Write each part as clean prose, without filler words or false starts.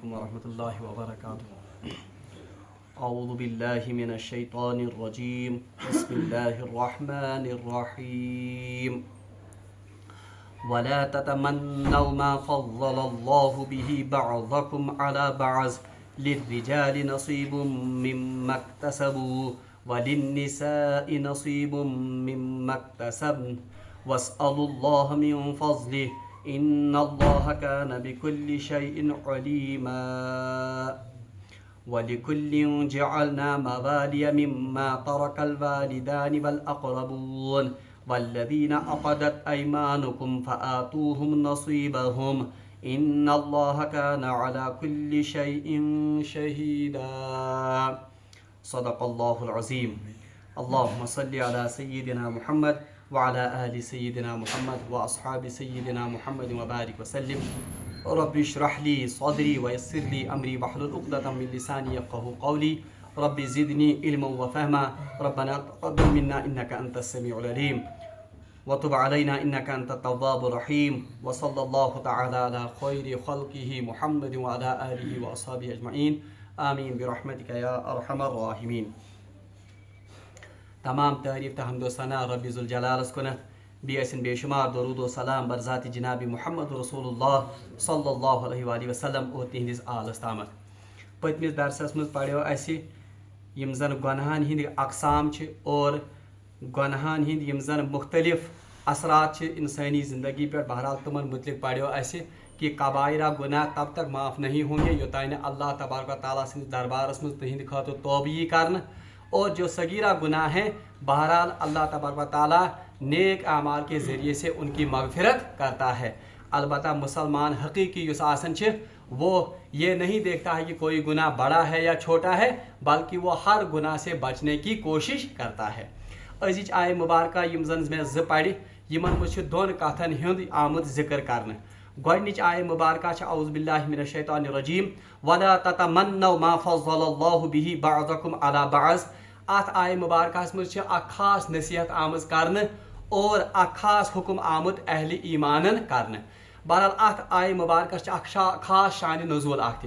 علیکم ورحمۃ اللہ وبرکاتہ اعوذ باللہ من الشیطان الرجیم بسم اللہ الرحمن الرحیم ولا تتمنوا ما فضل الله به بعضكم على بعض للرجال نصيب مما اكتسبوا وللنساء نصيب مما اكتسبن واسألوا الله من فضله إن الله كان بكل شيء عليما ولكل جعلنا موالي مما ترك الوالدان والأقربون والذين عقدت أيمانكم فآتوهم نصيبهم إن الله كان على كل شيء شهيدا صدق الله العظيم اللهم صل على سيدنا محمد وعلى آل سيدنا محمد وأصحاب سيدنا محمد وبارك وسلم رب اشرح لي صدري ويسر لي أمري واحلل عقدة من لساني يفقهوا قولي رب زدني علما وفهما ربنا تقبل منا إنك أنت السميع العليم وتب علينا إنك أنت التواب الرحيم وصلى الله تعالى على خير خلقه محمد وعلى آله وأصحابه أجمعين آمين برحمتك يا أرحم الراحمين. تمام تعریف تحمد و ثنا رب ذوالجلالس کنت بیسن بے شمار درود و سلام بر ذات جناب محمد رسول اللہ صلی اللہ علیہ وآلہ وسلم اور تہندس آلس تامت. پتمس درسس مز پڑھو اسی یم زن گناہن ہند اقسام اور گناہن ہند یم زن مختلف اثرات انسانی زندگی پر بہرحال تمن متعلق پڑھو اسی کہ قبائرہ گناہ تب تک معاف نہیں ہوں گے یوتانہ اللہ تبارک و تعالیٰ سندس دربارس مز تہند خاطر توبہ کرنا، اور جو صغیرہ گناہ ہیں بہرحال اللہ تبارک و تعالیٰ نیک اعمال کے ذریعے سے ان کی مغفرت کرتا ہے. البتہ مسلمان حقیقی یس آسن وہ یہ نہیں دیکھتا ہے کہ کوئی گناہ بڑا ہے یا چھوٹا ہے، بلکہ وہ ہر گناہ سے بچنے کی کوشش کرتا ہے. ازچ آئے مبارکہ یم زن میں ز پڑھ یمن مجھ دون کتن ہند آمد ذکر کرنے. گۄڈنِچ آئے مبارکہ اعوذ باللہ من الشیطان الرجیم ولا تتمنوا ما فضل الله به بعضكم على بعض. ات آئے مبارکہ مجھ اخ خاص نصیحت آمز کرنے اور اخ خاص حکم آمد اہل ایمانن کرنے. بہرحال ات آئے مبارکہ اخ خاص شان نزول اخ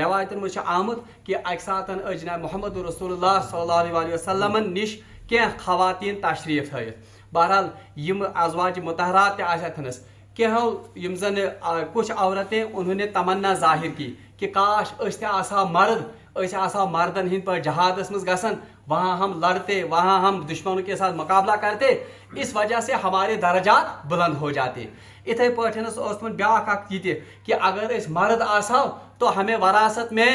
روایتن مجھ آمد کہ اکہ ساتن جناب محمد رسول اللہ صلی اللہ علیہ وسلم نش کی خواتین تشریف تھوت. بہرحال یم ازواج مطہرات آتھنس کینہو یم زن کچھ عورتیں انہوں نے تمنا ظاہر کی کہ کاش اس آسا مرد اس آسا مردن ہند پر جہادس مز گسن، وہاں ہم لڑتے، وہاں ہم دشمنوں کے ساتھ مقابلہ کرتے، اس وجہ سے ہمارے درجات بلند ہو جاتے. اتھے پاٹھنس اوسمن بیاکھ اکھ یہ کہ اگر اس مرد آساو تو ہمیں وراثت میں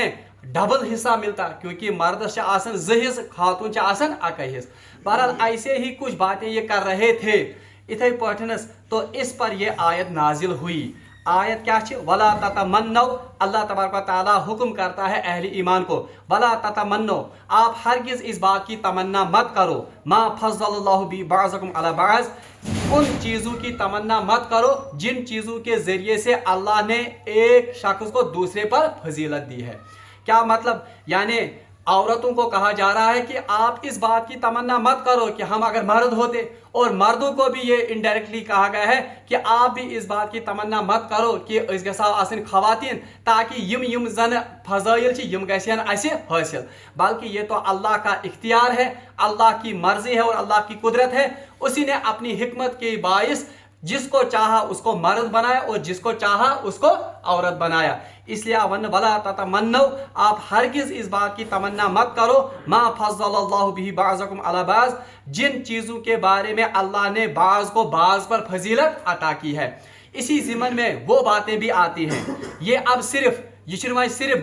ڈبل حصہ ملتا، کیونکہ مردس سے آسن زٕ حصہ خاتون سے آسن اکے حصہ. بہرحال ایسے ہی کچھ باتیں یہ کر رہے تھے. اتھے پاٹھنس تو اس پر یہ آیت نازل ہوئی. آیت کیا چھ؟ ولا تتمنوا. اللہ تبارک و تعالیٰ حکم کرتا ہے اہل ایمان کو ولا تتمنوا، آپ ہرگز اس بات کی تمنا مت کرو ما فضل اللہ بی بعضکم علی بعض، ان چیزوں کی تمنا مت کرو جن چیزوں کے ذریعے سے اللہ نے ایک شخص کو دوسرے پر فضیلت دی ہے. کیا مطلب؟ یعنی عورتوں کو کہا جا رہا ہے کہ آپ اس بات کی تمنا مت کرو کہ ہم اگر مرد ہوتے، اور مردوں کو بھی یہ انڈائریکٹلی کہا گیا ہے کہ آپ بھی اس بات کی تمنا مت کرو کہ اس گژھو آسن خواتین تاکہ یم زن فضائل چھ یم گژھن اسہ حاصل. بلکہ یہ تو اللہ کا اختیار ہے، اللہ کی مرضی ہے اور اللہ کی قدرت ہے. اسی نے اپنی حکمت کے باعث جس کو چاہا اس کو مرد بنایا اور جس کو چاہا اس کو عورت بنایا. اس لیے ولا تتمنوا، آپ ہرگز اس بات کی تمنا مت کرو ما فضل اللہ به بعضکم علی بعض، جن چیزوں کے بارے میں اللہ نے بعض کو بعض پر فضیلت عطا کی ہے. اسی ضمن میں وہ باتیں بھی آتی ہیں. یہ اب صرف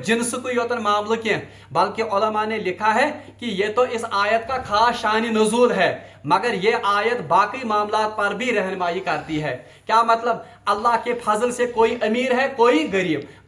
جنس کو یوتن معاملہ کی، بلکہ علماء نے لکھا ہے کہ یہ تو اس آیت کا خاص شان نزول ہے، مگر یہ آیت باقی معاملات پر بھی رہنمائی کرتی ہے. کیا مطلب؟ اللہ کے فضل سے کوئی امیر ہے، کوئی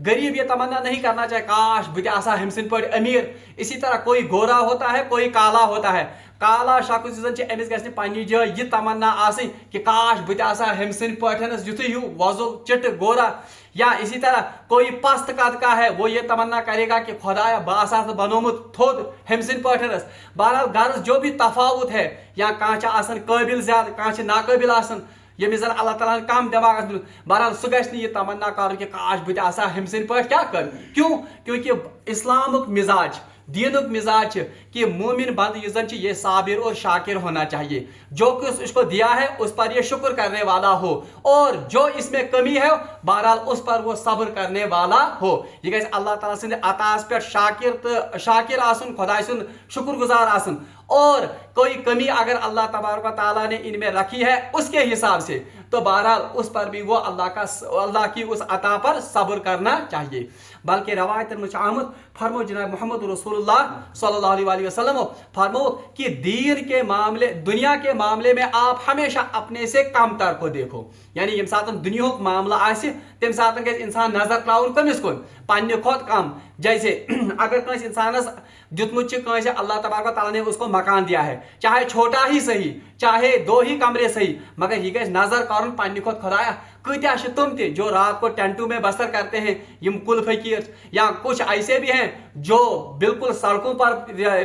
غریب یہ تمنا نہیں کرنا چاہے کاش بت آسا ہم سند پٲٹھۍ امیر. اسی طرح کوئی گورا ہوتا ہے، کوئی کالا ہوتا ہے. کالا شخص امس گژھِ پننہِ جایہِ یہ تمنا آسٕنۍ کہ کاش بت آسا ہم سند پٲٹھۍ یُتھُے ہیوٗ وۄزُل چِٹہٕ گورا. یا اسی طرح کوئی پست قد کا ہے، وہ یہ تمنا کرے گا کہ خدایا بہٕ آسا بنومُت تھوٚد ہم سند پٲٹھۍ. بہرحال غرض جو بھی تفاوت ہے، یا کانٛہہ چھِ آسان قٲبل زیادٕ، کانٛہہ چھِ ناقٲبل آسان، यमिस जन अल्लाह ताला कम दिमाग बहरहाल सह गि यह तमन्ना कर कि काश बह आसा हम सद पे क्या कर क्यों क्योंकि इस्लामुक मिजाज दीनुक मिजाज कि मोमिन बंद ये साबिर और शाकिर होना चाहिए, जो कुछ उसको दिया है उस पर ये शुक्र करने वाला हो, और जो इसमें कमी है बहरहाल उस पर वो सब्र करने वाला हो। यह गई अल्लाह ताला सिंद अतास पे शाकिर आसन, खुदा सुन शुक्रगुजार आसन, और कोई कमी अगर अल्लाह तबारक व तआला ने इनमें रखी है उसके हिसाब से तो बहरहाल उस पर भी वो अल्लाह की उस अता पर सब्र करना चाहिए। बल्कि रवायत में आमद फरमो जनाब मोहम्मद रसूलुल्लाह सल्लल्लाहु अलैहि वसल्लम फरमो कि दीन के मामले दुनिया के मामले में आप हमेशा अपने से कम तर को देखो, यानी यम साथ दुनिया मामला आसे तम साथ इंसान नजर त्राउन कमिस कुन पन्ने खोत कम। जैसे अगर कस इंसानस दितमुत अल्लाह तबारक व तआला ने उसको मकान दिया है, चाहे छोटा ही सही चाहे 2 ही कमरे सही, मगर यह गई नजर कर पन्ने खोत खुदाया कत्या तुम थे जो रात को टेंटों में बसर करते हैं, यम कुल फकीर, या कुछ ऐसे भी हैं जो बिल्कुल सड़कों पर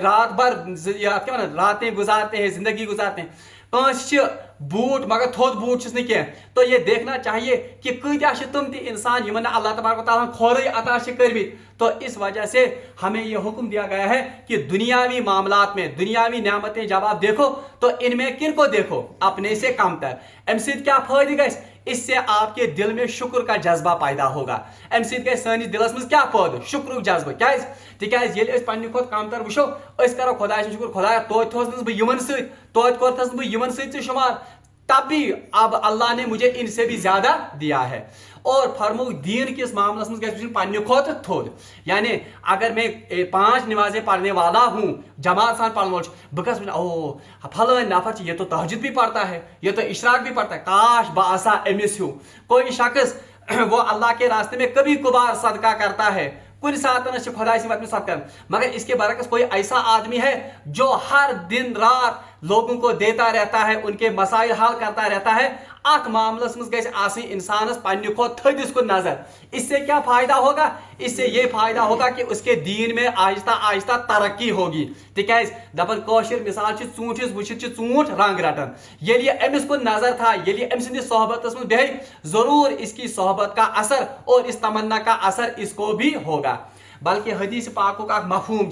रात भर रातें गुजारते हैं, जिंदगी गुजारते हैं। बूट मगर थोद बूट क्या, तो ये देखना चाहिए कि कत्या तुम थे इंसान यमन अल्लाह तबारक व तआला खोरे अता करमी। तो इस वजह से हमें यह हुक्म दिया गया है कि दुनियावी मामलात में दुनियावी नियामतें जब आप देखो तो इनमें किन को देखो, अपने से कम तर। अमि क्या फायदे गस, इससे आपके दिल में शुक्र का जज्बा पैदा होगा। अमि गई सैनिस दिलस मज क्या पैदा, शुक्र जज्बा। क्या तिकाज ये पन्ने खोत कम तर वो करो खुदा शुक्र खुदा तोत थोस बह यमन सत कोरथस बह यमन सत शुमार, तब भी अब अल्लाह ने मुझे इनसे भी ज्यादा दिया है। और फरमो दीन किस मामले में पन्ने खोत थोद, यानी अगर मैं 5 नमाजें पढ़ने वाला हूँ, जमात सान पढ़ने वाला बस ओ फलान नफर ये तो तहज्जुद भी पढ़ता है, ये तो इशराक भी पढ़ता है, काश बासा एमिस हूँ। कोई शख्स वो अल्लाह के रास्ते में कभी कभार सदका करता है, कुछ साथ खुदा में सब कर, मगर इसके बरकस कोई ऐसा आदमी है जो हर दिन रात लोगों को देता रहता है, उनके मसाइल हल करता रहता है, अत मामलस मज गई इंसानस पन्ने खो थदिस कुन नजर। इससे क्या फायदा होगा, इससे ये फायदा होगा कि उसके दीन में आहिस्ता आहिस्ता तरक्की होगी। तिकाज दपन कौशिर मिसाल चूंटिस वुचित चूंट रंग रटन, ये अमिस कुन नजर था, ये अमि सिंदिस सोहबतस में बेह जरूर इसकी सोहबत का असर और इस तमन्ना का असर इसको भी होगा। बल्कि हदीस पाक का मफहूम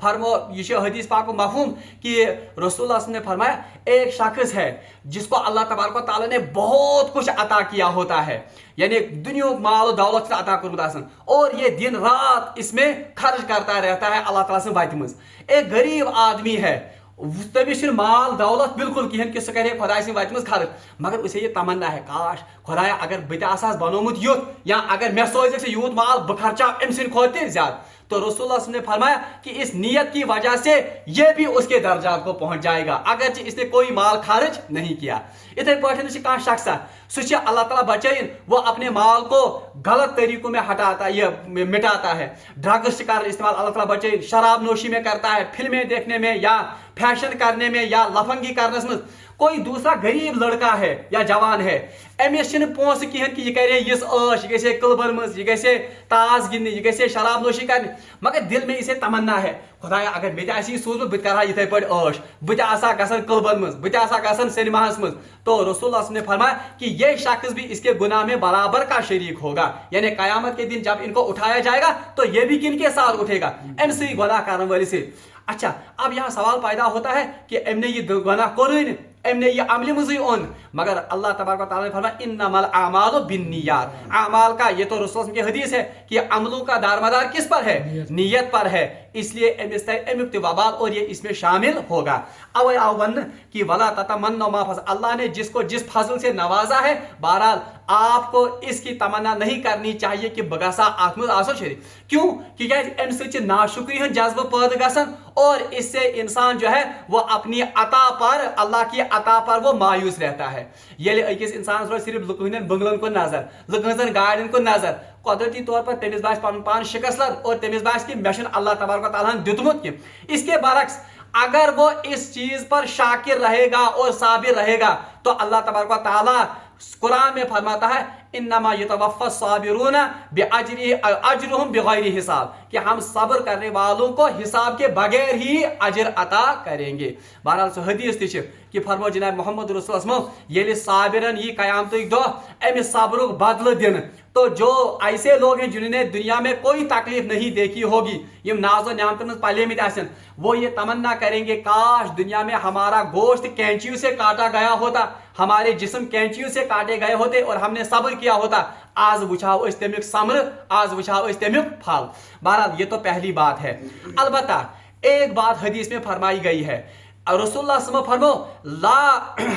फरमो यह हदीस पाक मफहूम कि रसूलुल्लाह ने फरमाया एक शख्स है जिसको अल्लाह तबारक व तआला ने बहुत कुछ अता किया होता है, यानी दुनिया माल दौलत अता कर, और ये दिन रात इसमें खर्च करता रहता है अल्लाह ताला से वत मज। एक गरीब आदमी है, तमिस माल दौलत बिल्कुल कहें कि सह करे खुदा वत मज खर्च, मगर उसे ये तमन्ना है काश खुदाया अगर बह बनोमुत युत, या अगर मे सोच यूत माल बह खर्चा अम सद खोत ज्यादा। तो रसूलुल्लाह ने फरमाया कि इस नियत की वजह से यह भी उसके दर्जात को पहुंच जाएगा, अगर इसने कोई माल खर्च नहीं किया। इथे पे कह शख्स सह अल्लाह ताला बचाइन, वो अपने माल को गलत तरीकों में हटाता है, मिटाता है, ड्रग्स कर इस्तेमाल अल्लाह ताला बचाइन, शराब नोशी में करता है, फिल्में देखने में या फैशन करने में या लफंगी करने में। कोई दूसरा गरीब लड़का है या जवान है, अमिस पोस कहें कि यह करे इस ऐश, यह गए क्लबन मज, यह गए ताश गिंदने, यह गए शराब नोशी करने, मगर दिल में इसे तमन्ना है खुदाया अगर मे सूझ बह कर इथे पे ऐश, बह गसन क्लबन मज, बह गसन सिनेमाहस मज। तो रसूलुल्लाह ने फरमाया कि यह शख्स भी इसके गुनाह में बराबर का शरीक होगा, यानी कयामत के दिन जब इनको उठाया जाएगा तो यह भी किन के साथ उठेगा, अमि गुनाह करने वाले से। अच्छा, अब यहाँ सवाल पैदा होता है कि अमने ये गुनाह कोरुन, अमने ये अमल मुझे ओन, मगर अल्लाह तबारक व तआला ने फरमाया इन्नमल आमालु बिन्नियात, अमाल का ये तो रसूल की हदीस है कि अमलों का दारमदार किस पर है, नियत पर है, इसलिए अमित वबाल और ये इसमें शामिल होगा। अब अवन कि वला ततमन्नु मा फज़ल, अल्लाह ने जिसको जिस फजल से नवाजा है, बहरहाल आपको इसकी तमन्ना नहीं करनी चाहिए कि बगसा आत्म आसो शरीफ। क्यों कि अमि नाशुक्री हन जज्ब पैदा गसन, और इससे इंसान जो है वो अपनी अता पर, अल्लाह की अता पर वो मायूस रहता है। ये अकिस इंसान रोज सिर्फ लुकन बंगलन को नजर, लुकन गाड़ियों को नजर, कुदरती तौर पर तमिस बास पन पान शिकस्त और तमिस बास कि मे अल्लाह तबारक व तआला दितमुत कि। इसके बरक्स अगर वो इस चीज पर शाकिर रहेगा और साबिर रहेगा तो अल्लाह तबारक व तआला कुरान में फरमाता है इन्नमा यतवफ़्फ़ा साबिरून अजरुहुम बिगैरि हिसाब, कि हम सब्र करने वालों को हिसाब के बगैर ही अजर अता करेंगे। बहरहाल सो हदीस ति कि फरमो जनाब मोहम्मद रसूल ये साबिरन यी क़यामतुक दो अमिस सब्रुक बदल दिन, तो जो ऐसे लोग हैं जिन्होंने दुनिया में कोई तकलीफ नहीं देखी होगी, ये नाज़ो न्यामतन में पले में आसन, वो ये तमन्ना करेंगे काश दुनिया में हमारा गोश्त कैंचियों से काटा गया होता, हमारे जिस्म कैंचियों से काटे गए होते और हमने सब्र किया होता। आज वुछाओ इस तमिक समर, आज वुछाओ इस तमिक फल। बहरहाल ये तो पहली बात है। अलबत्ता एक बात हदीस में फरमाई गई है, रसूलुल्लाह सल्लल्लाहु अलैहि वसल्लम फरमो ला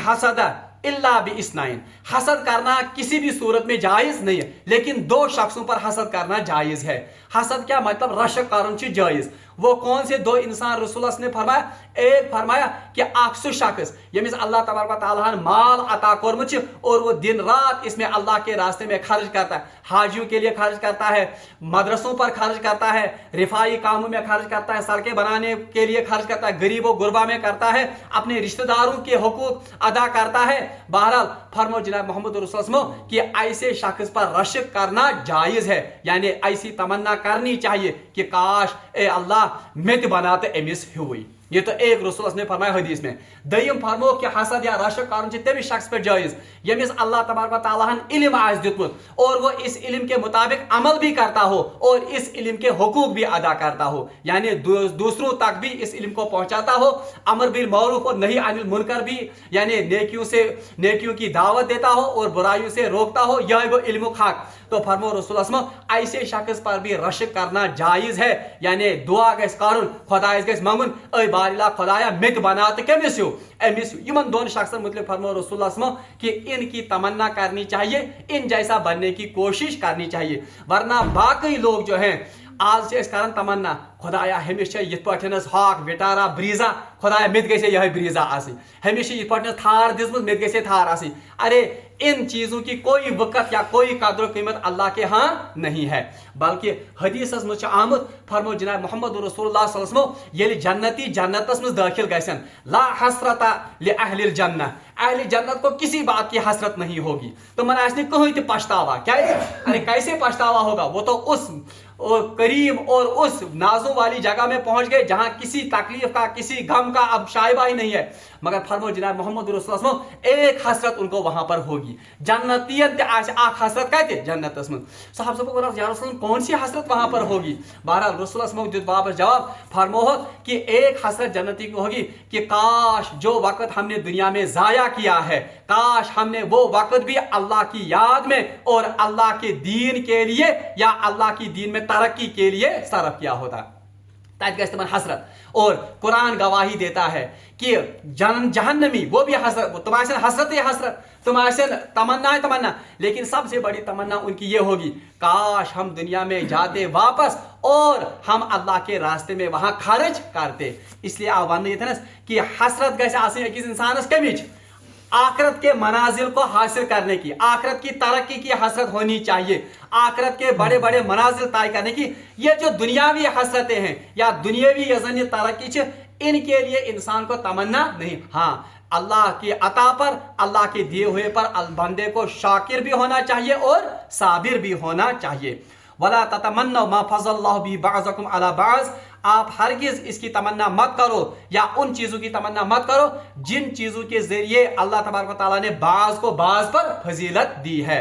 हसद इल्ला बि इस्नाइन, हसद करना किसी भी सूरत में जायज नहीं है, लेकिन दो शख्सों पर हसद करना जायज है। हसद क्या मतलब? रशक कारण जायज। वो कौन से दो इंसान? रसूलुल्लाह ने फरमाया, एक फरमाया कि अक्सु शख्स यमिस अल्लाह तबारक व तआला ने माल अता कोरमुत और वो दिन रात इसमें अल्लाह के रास्ते में खर्च करता है, हाजियों के लिए खर्च करता है, मदरसों पर खर्च करता है, रिफाई कामों में खर्च करता है, सड़कें बनाने के लिए खर्च करता है, गरीबों गुरबा में करता है, अपने रिश्तेदारों के हुकूक अदा करता है। बहरहाल फरमो जनाब मोहम्मद रसूल कि ऐसे शख्स पर रशक करना जायज है, यानी ऐसी तमन्ना करनी चाहिए कि काश ए अल्लाह मित बनाते एमिस हुई। ये तो एक रसूल ने फरमाया हदीस में। दयम फरमो कि हसद या रशक कारण तमिस शख्स पे जायज यमिस अल्लाह तबारक व तआला ने इल्म आस दितमुत और वो इस इल्म के मुताबिक अमल भी करता हो और इस इल्म के हुकूक भी अदा करता हो, यानी दूसरों तक भी इस इल्म को पहुंचाता हो, अमर बिल मारूफ और नही अनिल मुनकर भी यानी नेकियों की दावत देता हो और बुराइयों से रोकता हो, यह वो इल्म खाक। तो फरमो रसूलुल्लाह ऐसे शख्स पर भी रशक करना जायज है, यानी दुआ गस करुन, खुदायस गस मंगुन, ऐ बारिला खुदाया मित बनात केमिस हो एमिस। यमन दोन शख्सन मुतल्लिक फरमो रसूलुल्लाह कि इनकी तमन्ना करनी चाहिए, इन जैसा बनने की कोशिश करनी चाहिए, वरना बाकी लोग जो हैं आज से इस कारण तमन्ना खुदाया हमेशा यथ पठनस हाक विटारा ब्रीजा, खुदाया मित गसे यह ब्रीजा आसी, हमेशा यथ पठनस थार दिसमुत मित गसे थार आसी। अरे इन चीजों की कोई वक़्त या कोई कदर कीमत अल्लाह के यहाँ नहीं है, बल्कि हदीसस मज आमद फरमो जनाब मोहम्मद रसूलुल्लाह सल्लल्लाहु अलैहि वसल्लम येली जन्नती जन्नतस मज दाखिल गसन ला हसरता लि अहलिल जन्नह, अहले जन्नत को किसी बात की हसरत नहीं होगी, तो मन आसने कहीं तो पछतावा क्या है? अरे कैसे पछतावा होगा? वो तो उस और करीम और उस नाजों वाली जगह में पहुंच गए जहां किसी तकलीफ का किसी गम का अब शायबा ही नहीं है, मगर फरमो जनाब मोहम्मद रसूलुल्लाह एक हसरत उनको वहां पर होगी, जन्नतियन ते आख हसरत कहते जन्नतस में। साहब सब को या रसूल कौन सी हसरत वहां पर होगी? बहरहाल रसूलुल्लाह ने वापस जवाब फरमो कि एक हसरत जन्नती को होगी कि काश जो वक्त हमने दुनिया में जाया किया है, काश हमने वो वक्त भी अल्लाह की याद में और अल्लाह के दीन के लिए या अल्लाह की दीन में तरक्की के लिए सरफ किया होता। हसरत और कुरान गवाही देता है कि जहन्नमी वो भी हसरत, तुम्हारे हसरत है हसरत, तुम्हारे तमन्ना है तमन्ना, लेकिन सबसे बड़ी तमन्ना उनकी ये होगी काश हम दुनिया में जाते वापस और हम अल्लाह के रास्ते में वहां खर्च करते। इसलिए आह्वान ये था ना कि हसरत कैसे आसिन किस इंसान कमिच आखरत के मनाजिल को हासिल करने की, आखरत की तरक्की की हसरत होनी चाहिए, आखरत के बड़े बड़े मनाजिल तय करने की। ये जो दुनियावी हसरतें हैं या दुनियावी यजनी तरक्की इनके लिए इंसान को तमन्ना नहीं, हाँ अल्लाह की अता पर अल्लाह के दिए हुए पर बंदे को शाकिर भी होना चाहिए और साबिर भी होना चाहिए। वला ततमन्नौ मा फज़्ज़लल्लाहु बिही बअज़कुम अला बअज़, आप हरगिज इसकी तमन्ना मत करो या उन चीजों की तमन्ना मत करो जिन चीजों के जरिए अल्लाह तबारक व तआला ने बाज को बाज पर फजीलत दी है,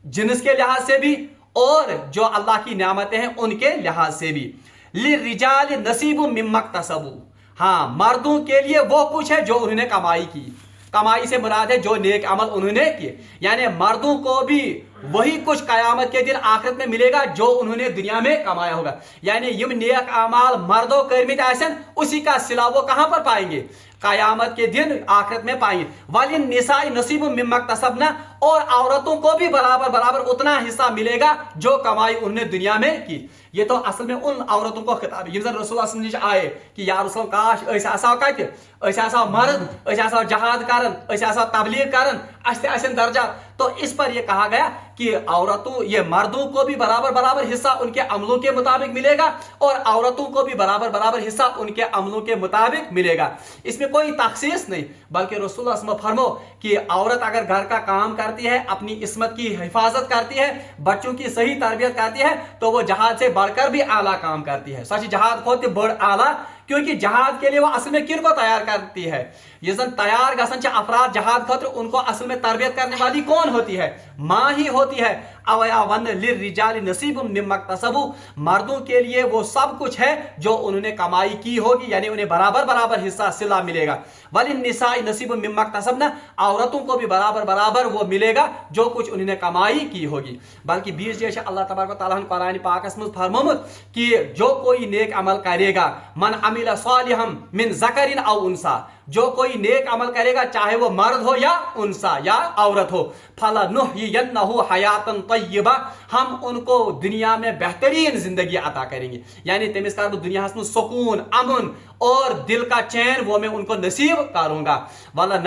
जिन्स के लिहाज से भी और जो अल्लाह की नेमतें हैं उनके लिहाज से भी। लिर्रिजाल नसीबुम मिम्मा इक्तसबू, हाँ मर्दों के लिए वो कुछ है जो उन्होंने कमाई की, कमाई से मुराद है जो नेक अमल उन्होंने किए, यानी मर्दों को भी वही कुछ कयामत के दिन आखिरत में मिलेगा जो उन्होंने दुनिया में कमाया होगा, यानी यम नेक अमाल मर्दों कर्मित आसन उसी का सिला वो कहां पर पाएंगे? कयामत के दिन आखिरत में पाएंगे। वालिन निसाई नसीब मिम्मा इक्तसबना, और औरतों को भी बराबर बराबर उतना हिस्सा मिलेगा जो कमाई उन्होंने दुनिया में की। ये तो असल में उन औरतों को खिताब है यम रसूलुल्लाह आए कि या रसूल काश ऐसे आसा कत ऐसे आसा मर्द ऐसे आसा जहाद करन ऐसे आसा तबलीग करन अस ते आसन दर्जा, तो इस पर यह कहा गया कि औरतों ये मर्दों को भी बराबर बराबर हिस्सा उनके अमलों के मुताबिक मिलेगा और औरतों को भी बराबर बराबर हिस्सा उनके अमलों के मुताबिक मिलेगा। इसमें कोई तखसीस नहीं, बल्कि रसूलुल्लाह सल्लल्लाहु अलैहि वसल्लम फरमो कि औरत अगर घर का काम करती है, अपनी इस्मत की हिफाजत करती है, बच्चों की सही तरबियत करती है, तो वो जहाद से बढ़कर भी आला काम करती है। सच जहाद खोते बड़ आला, क्योंकि जहाद के लिए वो असल में किन को तैयार करती है? ये जन तैयार गसन अफराद जहाद खतर, उनको असल में तरबियत करने वाली कौन होती है? माँ ही होती है। अवया वन लिर्रिजाल नसीबुम मिम्मा इक्तसबू, मर्दों के लिए वो सब कुछ है जो उन्होंने कमाई की होगी, यानी उन्हें बराबर बराबर हिस्सा सिला मिलेगा। वलिन निसाई नसीबुम मिम्मा इक्तसबना, औरतों को भी बराबर बराबर वो मिलेगा जो कुछ उन्होंने कमाई की होगी। बल्कि बीस जैसे अल्लाह तबारक व तआला ने कुरान पाक में फरमाया कि जो कोई नेक अमल करेगा, मन अमिला सालिहम मिन ज़करिन औ उनसा, जो कोई नेक अमल करेगा चाहे वो मर्द हो या उनसा या औरत हो, फलनुहयिन्नहु हयातन तय्यबा, हम उनको दुनिया में बेहतरीन जिंदगी अता करेंगे। यानी तमिस कर दुनिया में सुकून, अमन और दिल का चैन वो मैं उनको नसीब करूंगा। वला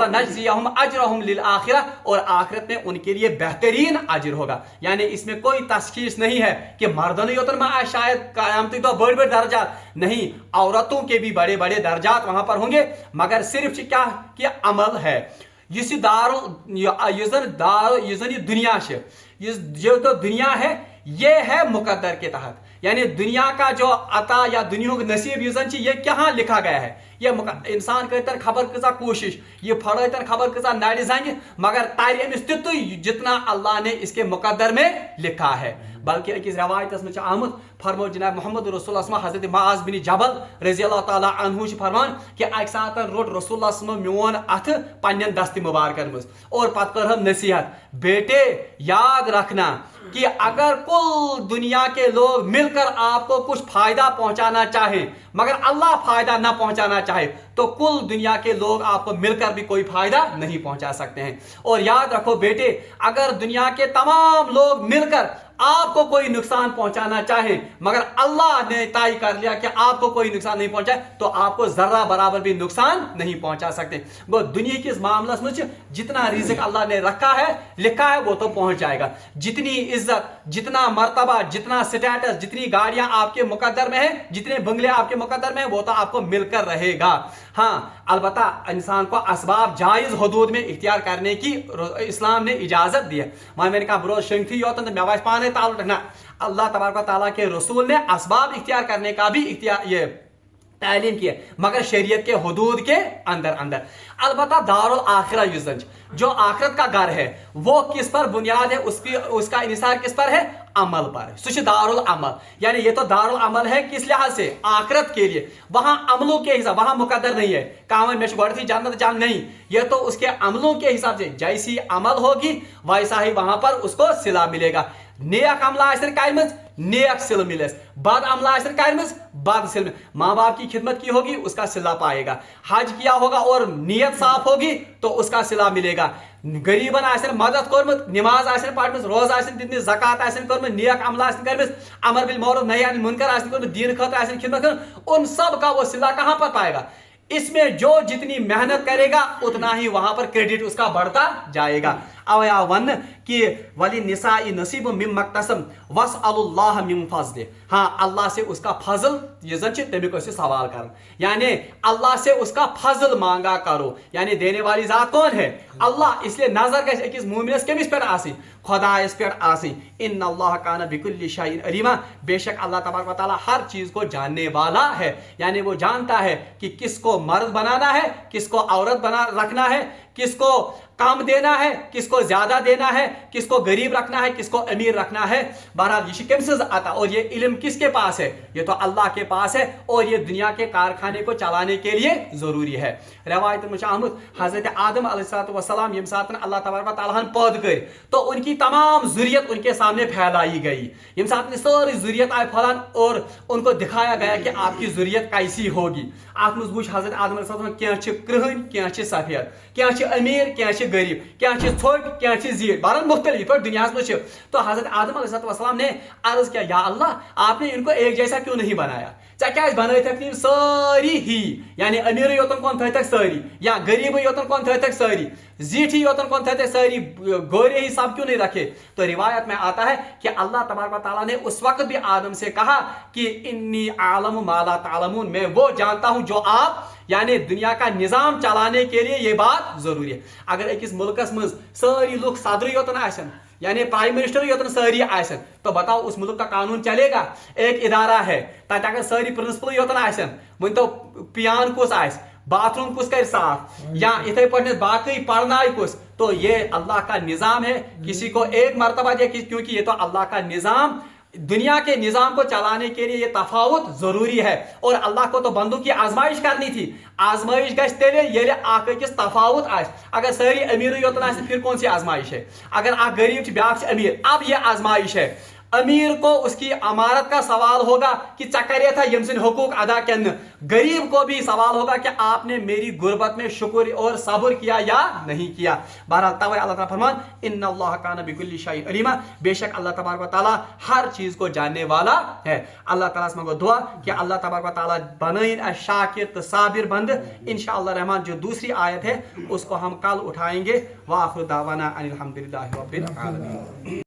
नजजियहुम अजरहुम लिल आखिरा, और आखिरत में उनके लिए बेहतरीन अजर होगा। यानी इसमें कोई तशखीस नहीं है कि मर्दों योतन में शायद क़यामत तो बड़े बड़े दर्जा नहीं, औरतों के भी बड़े बड़े दर्जात वहां पर होंगे, मगर सिर्फ क्या कि अमल है। इस दुनिया से जो तो दुनिया है ये है मुकद्दर के तहत, यानी दुनिया का जो अता या दुनिया का नसीब ये क्या लिखा गया है। ये इंसान कर खबर कसा कोशिश, ये फड़तन खबर कसा नाड़ जंग, मगर तार अमिस तितु जितना अल्लाह ने इसके मुकद्दर में लिखा है। बल्कि अकिस रवायत में आमद फरमो जनाब मोहम्मद रसूलुल्लाह हज़रत मुआज़ बिन जबल रज़ी अल्लाह ताला अन्हु फरमान कि अक सात रोट रसूलुल्लाह मोन अथ पन्न दस्त मुबारकन मज और पत कर हम नसीहत, बेटे याद रखना कि अगर कुल दुनिया के लोग मिलकर आपको कुछ फायदा पहुंचाना चाहे मगर अल्लाह फायदा ना पहुंचाना चाहे, तो कुल दुनिया के लोग आपको मिलकर भी कोई फायदा नहीं पहुंचा सकते हैं। और याद रखो बेटे, अगर दुनिया के तमाम लोग मिलकर आपको कोई नुकसान पहुंचाना चाहे मगर अल्लाह ने तय कर लिया कि आपको कोई नुकसान नहीं पहुंचाए, तो आपको जर्रा बराबर भी नुकसान नहीं पहुंचा सकते। वो दुनिया के इस मामले में जितना रिज़्क अल्लाह ने रखा है लिखा है वो तो पहुंच जाएगा। जितनी इज्जत, जितना मर्तबा, जितना स्टेटस, जितनी गाड़ियां आपके मुकद्दर में है, जितने बंगले आपके मुकद्दर में है, वो तो आपको मिलकर रहेगा। हाँ, अलबत्ता इंसान को असबाब जायज हदूद में इख्तियार करने की इस्लाम ने इजाजत दी है। मैंने कहा बरोज शंखी होता तो मैं पाने ताल्लुक रखना, अल्लाह तबारक व तआला के रसूल ने असबाब इख्तियार करने का भी इख्तियार ये तालीम की है, मगर शरीयत के हदूद के अंदर अंदर। अलबत्ता दारुल आखिरा युज़ंज, जो आखिरत का घर है वो किस पर बुनियाद है, उसका इनिसार किस पर है? अमल पर। सुश दारुल अमल, यानी ये तो दारुल अमल है किस लिहाज से? आखिरत के लिए। वहां अमलों के हिसाब, वहां मुकद्दर नहीं है काम में थी जन्नत जान नहीं, ये तो उसके अमलों के हिसाब से जैसी अमल होगी वैसा ही वहां पर उसको सिला मिलेगा। नेक अमला कर नेक सिल मिलेस, बद अमला कर बद सिल, माँ बाप की खिदमत की होगी उसका सिला पाएगा, हज किया होगा और नियत साफ होगी तो उसका सिला मिलेगा, गरीबन मदद कर्मत, नमाज पढ़, रोज दित, ज़कात कर्मत, नेक अमल कर, अमर बिल मारूफ नही अनिल मुनकर कर्मत, दीन खतर खिदमत कर, उन सब का वो सिला कहां पर पाएगा? इसमें जो जितनी मेहनत करेगा उतना ही वहां पर क्रेडिट उसका बढ़ता जाएगा। अवया वन कि वली निसाई नसीब मिम मक्तसम वसअलुल्लाह मिन फज़ले, हाँ अल्लाह से उसका फजल ये जन तमिक सवाल कर, यानी अल्लाह से उसका फजल मांगा करो। यानी देने वाली जात कौन है? अल्लाह। इसलिए नजर गई अकिस मोमिनस कमिस पे आसी? खुदायस पे आसी। इन्नल्लाह काना बिकुल्लि शैइन अलीमा, बेशक अल्लाह तबारक व तआला हर चीज को जानने वाला है। यानी वो जानता है कि किसको मर्द बनाना है, किसको औरत बना रखना है, किसको कम देना है, किसको ज्यादा देना है, किसको गरीब रखना है, किसको अमीर रखना है। बहरहाल ये शिकम से आता, और ये इल्म किसके पास है? ये तो अल्लाह के पास है, और ये दुनिया के कारखाने को चलाने के लिए जरूरी है। रवायत में आमद हजरत आदम अलैहिस्सलाम यम साथ अल्लाह तबारक व तआला पैदा कर तो उनकी तमाम ज़ुर्रियत उनके सामने फैलाई गई। यम साथ सारी ज़ुर्रियत आए फलान और उनको दिखाया गया कि आपकी ज़ुर्रियत कैसी होगी। आप मुझ हजरत आदम अलैहिस्सलाम क्या कृहन, क्या सफेद, क्या अमीर, क्या गरीब, क्या छोट, क्या जीर, बहरहाल मुख्तलिफ पर दुनिया में। तो हजरत आदम अलैहिस्सलाम ने अर्ज किया, या अल्लाह आपने इनको एक जैसा क्यों नहीं बनाया? क्या बन सारी ही, यानी अमीर योतन कौन थे तक सारी, या गरीब योतन कौन थे तक सारी, زیٹھی یوتن کون تھے ساری گورے ہی سب کیوں نہیں رکھے؟ تو روایت میں آتا ہے کہ اللہ تبارک و تعالیٰ نے اس وقت بھی آدم سے کہا کہ انی عالم ما لا تعلمون، میں وہ جانتا ہوں جو آپ، یعنی دنیا کا نظام چلانے کے لیے یہ بات ضروری ہے. اگر اکس ملکس مز ساری لوگ صدر یوتن آسن، یعنی پرائم منسٹر یوتن ساری آسن، تو بتاؤ اس ملک کا قانون چلے گا؟ ایک ادارہ ہے تک اگر ساری پرنسپل یوتن آسن، ون تو پیان کس آس، باتھ روم کس کر صاف، یا اتھے پہ باقی پڑھنا کس، تو یہ اللہ کا نظام ہے. کسی کو ایک مرتبہ دیا، کیونکہ یہ تو اللہ کا نظام، دنیا کے نظام کو چلانے کے لیے یہ تفاوت ضروری ہے. اور اللہ کو تو بندوں کی آزمائش کرنی تھی. آزمائش گژھِ تیلے ییلہِ اکھ أکِس تفاوت آسہِ. اگر ساری امیر یوتن آسہِ پھر کون سی آزمائش ہے؟ اگر اکھ غریب بیاکھ امیر، اب یہ آزمائش ہے. امیر کو اس کی امارت کا سوال ہوگا کہ چکرے تھا یم سن حقوق ادا کرنے. غریب کو بھی سوال ہوگا کہ آپ نے میری غربت میں شکر اور صبر کیا یا نہیں کیا. بہرحال توے اللہ تعالیٰ فرمان ان اللہ کان بکل شیء علیما، بے شک اللہ تبارک و تعالیٰ ہر چیز کو جاننے والا ہے. اللہ تعالیٰ سے مانگو دعا کہ اللہ تبارک و تعالیٰ بنائیں شاکر تو صابر بند. انشاءاللہ رحمان جو دوسری آیت ہے اس کو ہم کل اٹھائیں گے. وآخر دعوانا ان الحمدللہ رب العالمین.